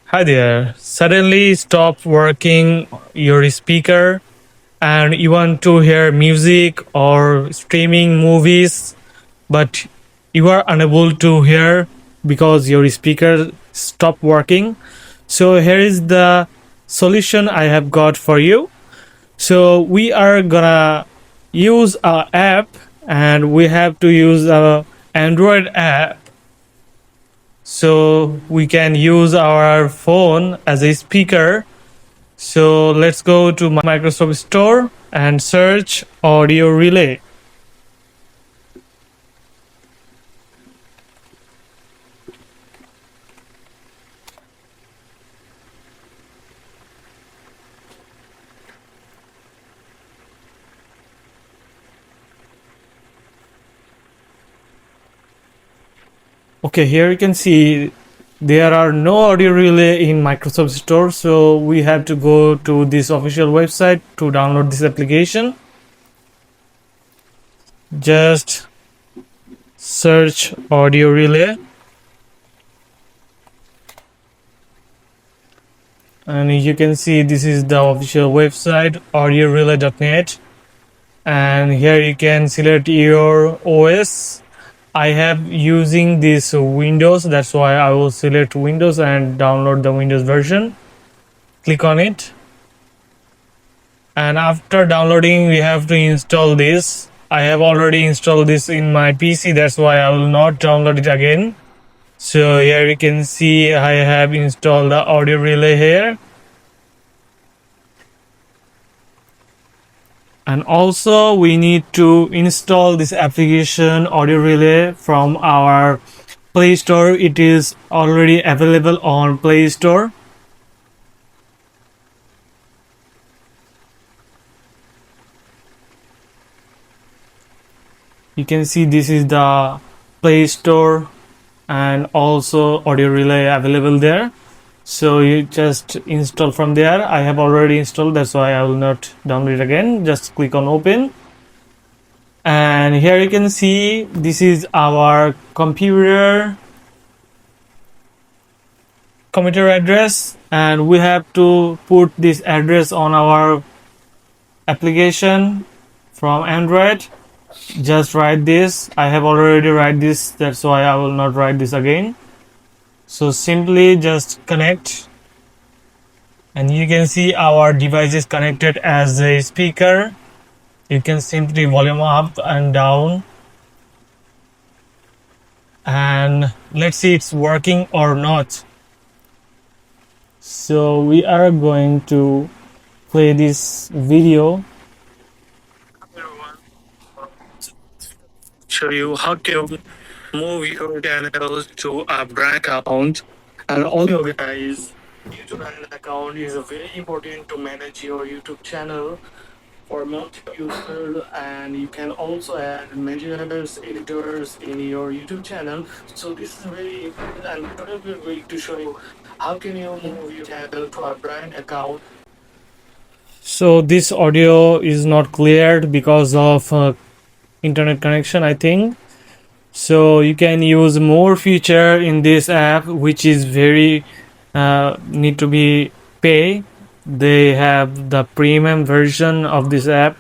Hi there. Suddenly stop working your speaker and you want to hear music or streaming movies, but you are unable to hear because your speaker stopped working. So here is the solution I have got for you. So we are gonna use a app and we have to use a Android app so we can use our phone as a speaker. So let's go to Microsoft Store and search audio relay. Okay, here you can see there are no audio relay in Microsoft Store, so we have to go to this official website to download this application. Just search audio relay and you can see this is the official website audiorelay.net, and here you can select your OS. I have using this Windows, that's why I will select Windows and download the Windows version. Click on it, and after downloading we have to install this. I have already installed this in my PC, that's why I will not download it again. So here you can see I have installed the audio relay here. And also we need to install this application audio relay from our Play Store. It is already available on Play Store. You can see this is the Play Store and also audio relay available there. So you just install from there. I have already installed, that's why I will not download it again. Just click on open. And here you can see this is our computer address, and we have to put this address on our application from Android. Just write this. I have already write this, that's why I will not write this again. So simply just connect, and you can see our device is connected as a speaker. You can simply volume up and down, and let's see it's working or not. So we are going to play this video. Show you how to move your channels to a brand account. And also guys, YouTube brand account is very important to manage your YouTube channel for multiple users, and you can also add managers, editors in your YouTube channel. So this is very important, and today we're going to show you how can you move your channel to a brand account. So this audio is not cleared because of internet connection, I think. So you can use more feature in this app, which is very need to be pay. They have the premium version of this app,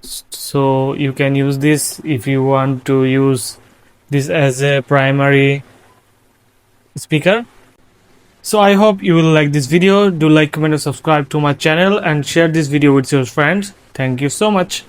so you can use this if you want to use this as a primary speaker. So I hope you will like this video. Do like, comment and subscribe to my channel and share this video with your friends. Thank you so much.